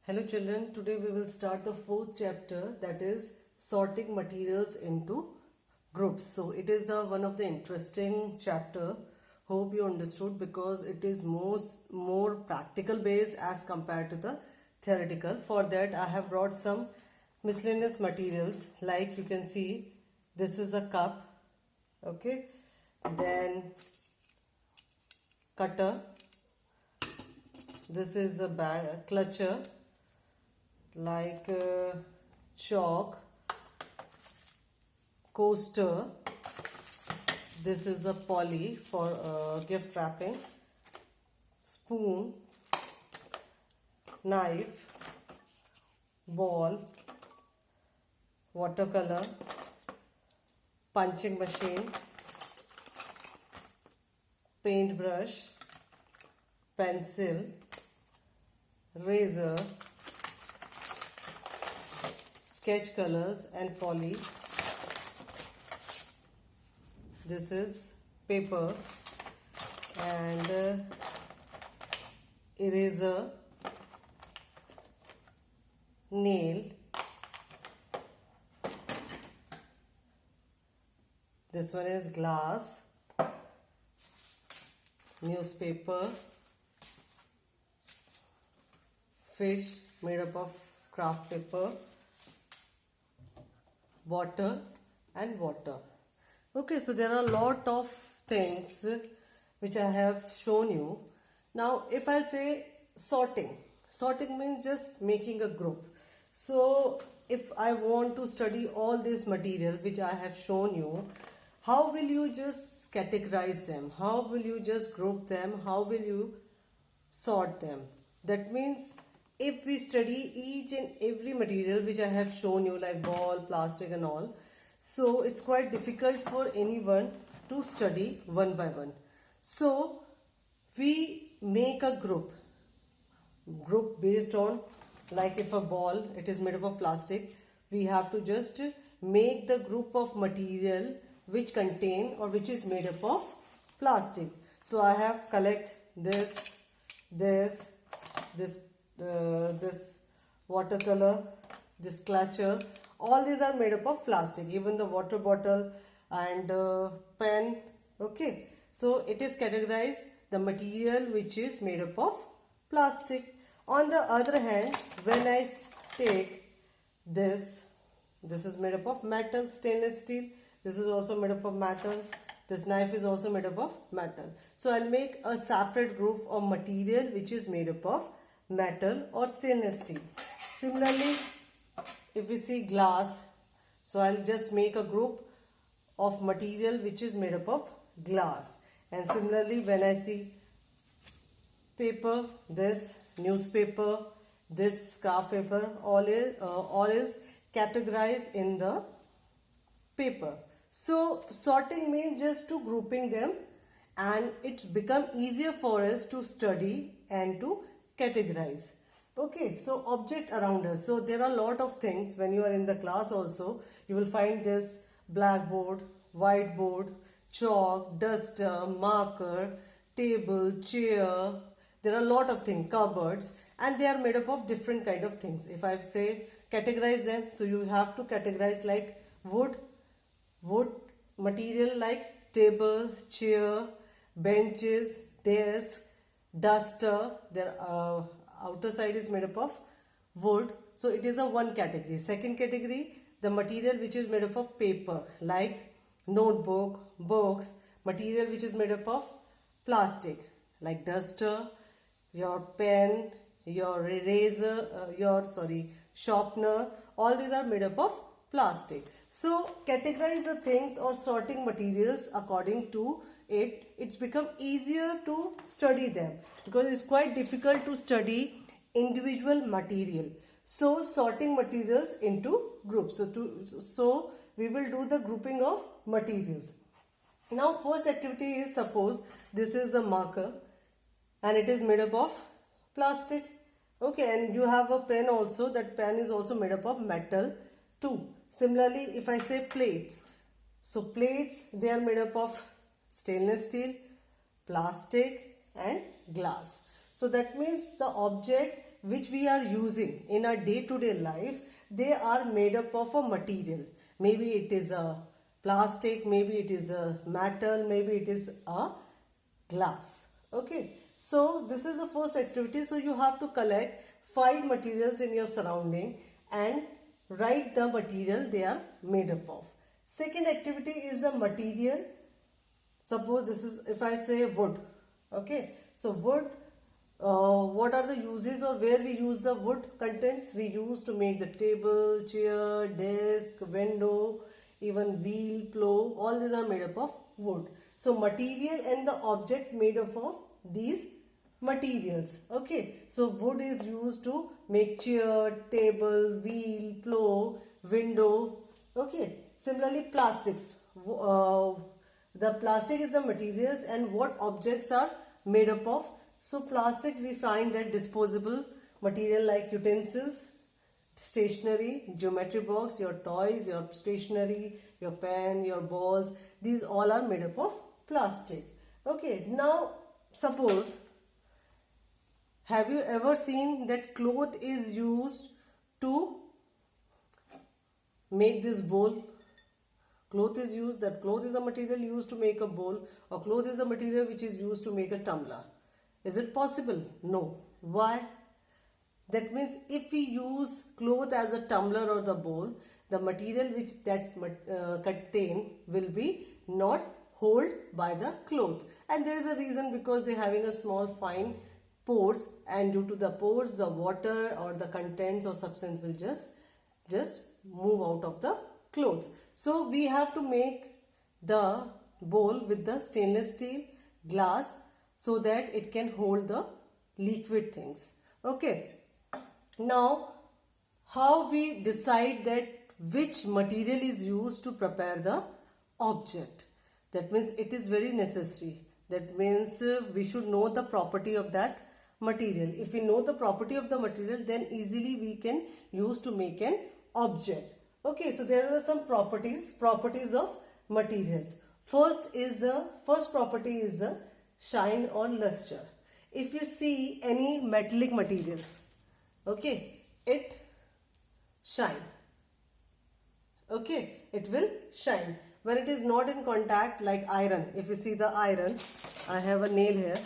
Hello children, today we will start the fourth chapter, that is sorting materials into groups. So it is one of the interesting chapter. Hope you understood, because it is more practical based as compared to the theoretical. For that I have brought some miscellaneous materials, like you can see this is a cup, okay, then cutter, this is a clutcher, like chalk, coaster, this is a poly for gift wrapping, spoon, knife, ball, watercolor, punching machine, paintbrush, pencil, razor, sketch colors and poly. This is paper and eraser, nail, this one is glass, newspaper, fish made up of craft paper, water and water. Okay, so there are a lot of things which I have shown you. Now if I'll say sorting means just making a group. So if I want to study all this material which I have shown you, how will you just categorize them? How will you just group them? How will you sort them? That means if we study each and every material which I have shown you, like ball, plastic and all, so it's quite difficult for anyone to study one by one. So we make a group based on, like if a ball, it is made up of plastic, we have to just make the group of material which contain or which is made up of plastic. So I have collect this watercolor, this clutcher, all these are made up of plastic, even the water bottle and pen. Okay, so it is categorized the material which is made up of plastic. On the other hand, when I take this is made up of metal, stainless steel, this is also made up of metal, this knife is also made up of metal. So I'll make a separate group of material which is made up of metal or stainless steel. Similarly, if we see glass, so I'll just make a group of material which is made up of glass. And similarly, when I see paper, this newspaper, this craft paper, all is categorized in the paper. So sorting means just to grouping them, and it's become easier for us to study and to categorize. Okay, so object around us. So there are a lot of things. When you are in the class also, you will find this blackboard, whiteboard, chalk, duster, marker, table, chair. There are a lot of things, cupboards, and they are made up of different kind of things. If I say categorize them, so you have to categorize like wood material, like table, chair, benches, desk, duster. Their outer side is made up of wood, so it is a one category. Second category, the material which is made up of paper, like notebook, books. Material which is made up of plastic, like duster, your pen, your eraser, sharpener, all these are made up of plastic. So categorize the things or sorting materials according to it. It's become easier to study them, because it's quite difficult to study individual material. So sorting materials into groups. So we will do the grouping of materials. Now first activity is, suppose this is a marker and it is made up of plastic. Okay, and you have a pen also. That pen is also made up of metal too. Similarly, if I say plates, so plates, they are made up of stainless steel, plastic and glass. So that means the object which we are using in our day-to-day life, they are made up of a material. Maybe it is a plastic, maybe it is a metal, maybe it is a glass. Okay, so this is the first activity. So you have to collect 5 materials in your surrounding and write the material they are made up of. Second activity is the material. Suppose this is, if I say wood, okay, so wood, what are the uses or where we use the wood contents? We use to make the table, chair, desk, window, even wheel, plow, all these are made up of wood. So material and the object made up of these materials. Okay, so wood is used to make chair, table, wheel, plow, window. Okay, similarly plastics. The plastic is the materials and what objects are made up of. So plastic, we find that disposable material like utensils, stationery, geometry box, your toys, your stationery, your pen, your balls, these all are made up of plastic. Okay, now suppose, have you ever seen that cloth is used to make this bowl? Cloth is used, that cloth is a material used to make a bowl, or cloth is a material which is used to make a tumbler. Is it possible? No. Why? That means if we use cloth as a tumbler or the bowl, the material which that contain will be not hold by the cloth. And there is a reason, because they are having a small fine pores, and due to the pores, the water or the contents or substance will just move out of the cloth. So we have to make the bowl with the stainless steel glass so that it can hold the liquid things. Okay. Now, how we decide that which material is used to prepare the object? That means it is very necessary. That means we should know the property of that material. If we know the property of the material, then easily we can use to make an object. Okay, so there are some properties of materials. First property is the shine or luster. If you see any metallic material, okay, it shine. Okay, it will shine. When it is not in contact, like iron, if you see the iron, I have a nail here.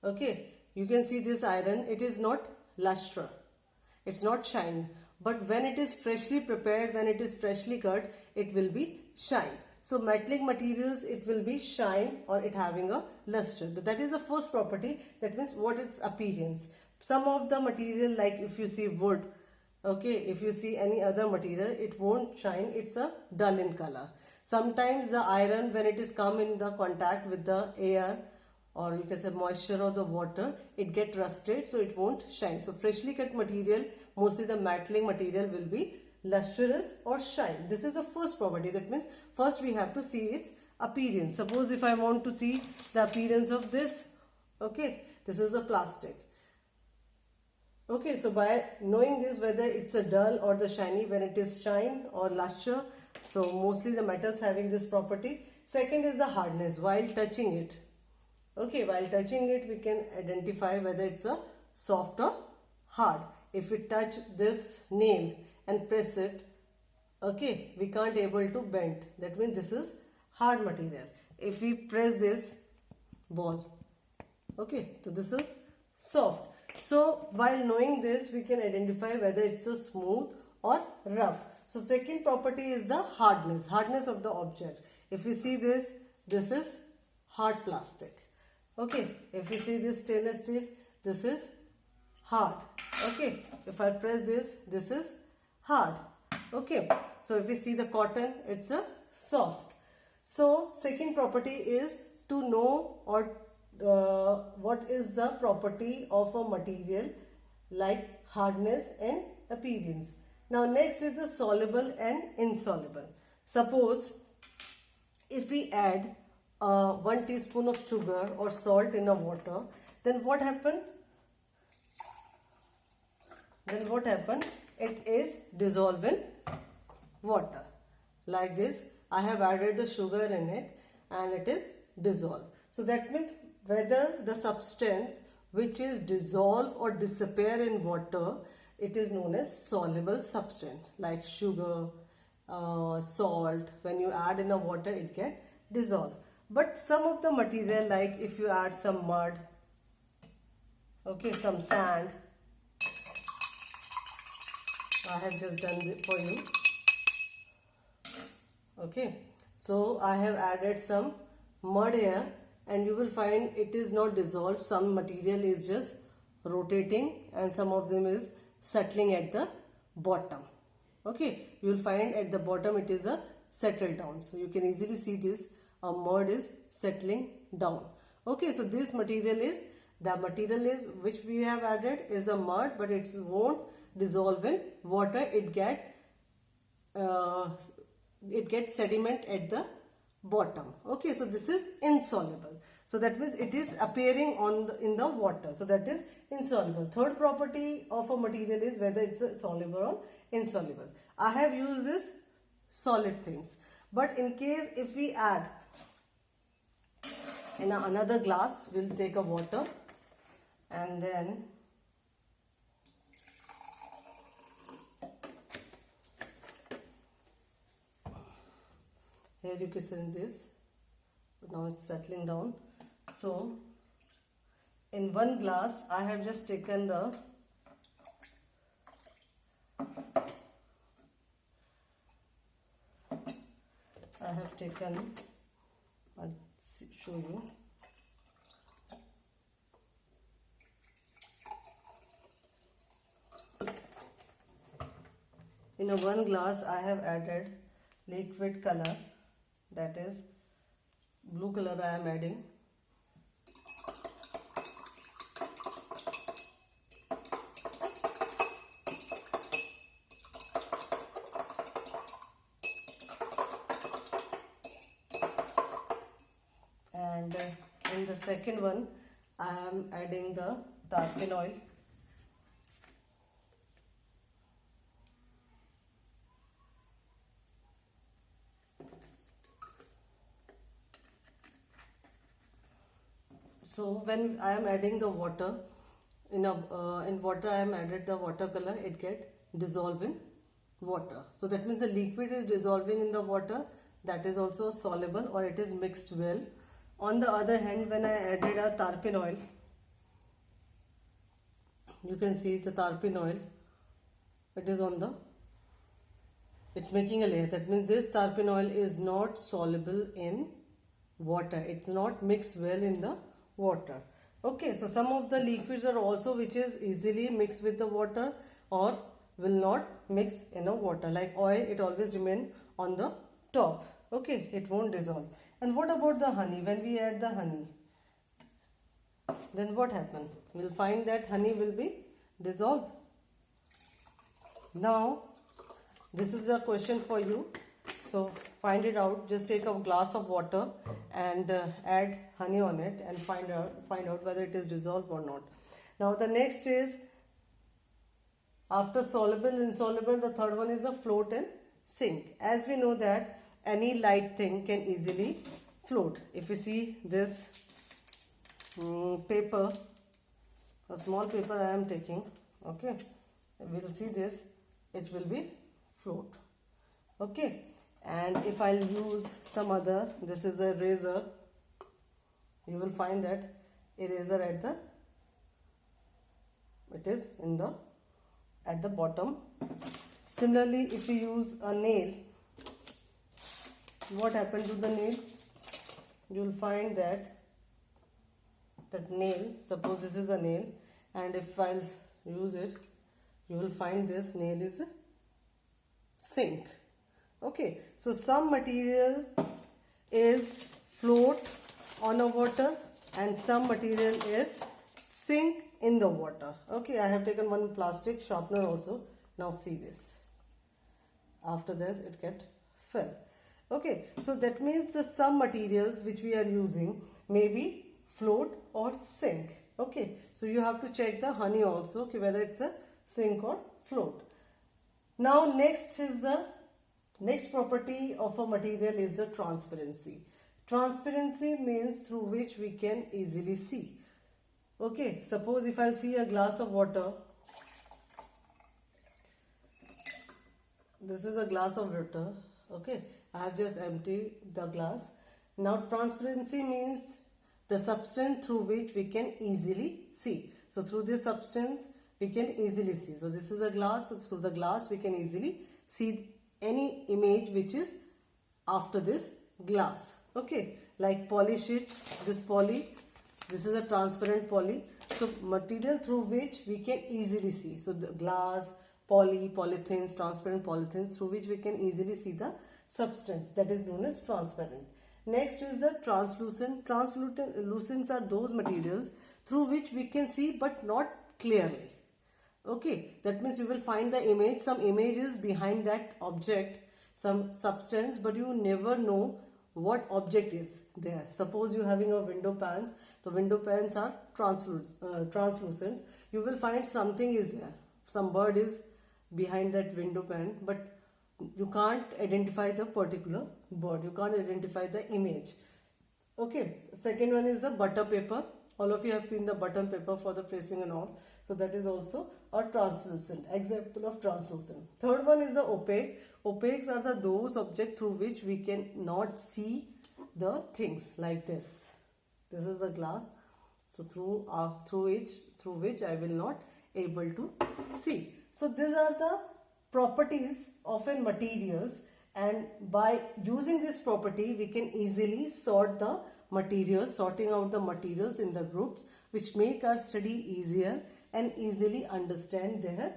Okay, you can see this iron, it is not luster. It's not shine. But when it is freshly prepared, when it is freshly cut, it will be shine. So metallic materials, it will be shine or it having a luster. That is the first property. That means what its appearance. Some of the material, like if you see wood, okay, if you see any other material, it won't shine. It's a dull in color. Sometimes the iron, when it is come in the contact with the air, or you can say moisture or the water, it get rusted, so it won't shine. So freshly cut material, mostly the metallic material, will be lustrous or shine. This is the first property. That means first we have to see its appearance. Suppose if I want to see the appearance of this, okay, this is a plastic. Okay, so by knowing this, whether it's a dull or the shiny, when it is shine or luster, so mostly the metals having this property. Second is the hardness while touching it. Okay, while touching it, we can identify whether it's a soft or hard. If we touch this nail and press it, okay, we can't able to bend. That means this is hard material. If we press this ball, okay, so this is soft. So while knowing this, we can identify whether it's a smooth or rough. So second property is the hardness of the object. If we see this, this is hard plastic. Okay, if you see this stainless steel, this is hard. Okay, if I press this, this is hard. Okay, so if we see the cotton, it's a soft. So second property is to know or what is the property of a material, like hardness and appearance. Now next is the soluble and insoluble. Suppose if we add 1 teaspoon of sugar or salt in a water, then what happen? It is dissolved in water. Like this, I have added the sugar in it and it is dissolved. So that means whether the substance which is dissolve or disappear in water, it is known as soluble substance, like sugar, salt. When you add in a water, it get dissolved. But some of the material, like if you add some mud, okay, some sand, I have just done it for you. Okay, so I have added some mud here, and you will find it is not dissolved. Some material is just rotating and some of them is settling at the bottom. Okay, you will find at the bottom it is a settled down. So you can easily see this, a mud is settling down. Okay, so this material is, the material is which we have added is a mud, but it won't dissolve in water. It gets sediment at the bottom. Okay, so this is insoluble. So that means it is appearing in the water. So that is insoluble. Third property of a material is whether it's soluble or insoluble. I have used this solid things. But in case if we add in another glass, we'll take a water and then here you can see this. Now it's settling down. So in one glass I have just taken the I'll show you. In a one glass I have added liquid color, that is blue color I am adding. And in the second one I am adding the tarpon oil. So when I am adding the water, in water I am added the watercolor, it get dissolved in water. So that means the liquid is dissolving in the water, that is also soluble or it is mixed well. On the other hand, when I added a tarpon oil, you can see the tarpon oil, it is on the, it's making a layer. That means this tarpon oil is not soluble in water, it's not mixed well in the water. Okay, so some of the liquids are also which is easily mixed with the water or will not mix in a water. Like oil, it always remain on the top. Okay, it won't dissolve. And what about the honey? When we add the honey, then what happens? We'll find that honey will be dissolved. Now, this is a question for you. So find it out. Just take a glass of water and add honey on it and find out whether it is dissolved or not. Now the next is, after soluble, insoluble, the third one is the float and sink. As we know that any light thing can easily float. If you see this paper, a small paper I am taking, okay, we'll see this, it will be float. Okay, and if I'll use some other, this is a razor, you will find that eraser at the, it is in the, at the bottom. Similarly, if you use a nail, what happened to the nail? You will find that nail, suppose this is a nail, and if I'll use it, you will find this nail is a sink. Okay, so some material is float on a water and some material is sink in the water. Okay, I have taken one plastic sharpener also. Now see this. After this, it get fill. Okay, so that means the some materials which we are using may be float or sink. Okay, so you have to check the honey also, okay, whether it's a sink or float. Now next is the next property of a material is the transparency. Transparency means through which we can easily see. Okay, suppose if I'll see a glass of water, this is a glass of water. Okay, I have just emptied the glass. Now transparency means the substance through which we can easily see. So through this substance we can easily see. So this is a glass. Through the glass we can easily see any image which is after this glass. Okay, like poly sheets, this is a transparent poly. So material through which we can easily see. So the glass, polythenes, transparent polythenes through which we can easily see the substance, that is known as transparent. Next is the translucent. Translucents are those materials through which we can see but not clearly. Okay, that means you will find the image, some images behind that object, some substance, but you never know what object is there. Suppose you're having a window pans, the window pans are translucent. You will find something is there, some bird is behind that window pan, but you can't identify the particular bird, you can't identify the image. Okay, second one is the butter paper. All of you have seen the butter paper for the pressing and all. So that is also a translucent, example of translucent. Third one is the opaque. Opaques are those objects through which we can not see the things, like this. This is a glass. So through which I will not able to see. So these are the properties of a materials, and by using this property we can easily sort the materials, sorting out the materials in the groups, which make our study easier and easily understand their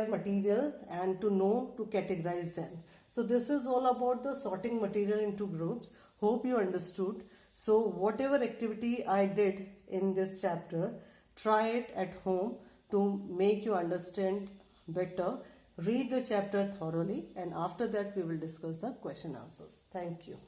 material and to know to categorize them. So this is all about the sorting material into groups. Hope you understood. So whatever activity I did in this chapter, try it at home to make you understand better. Read the chapter thoroughly, and after that we will discuss the question answers. Thank you.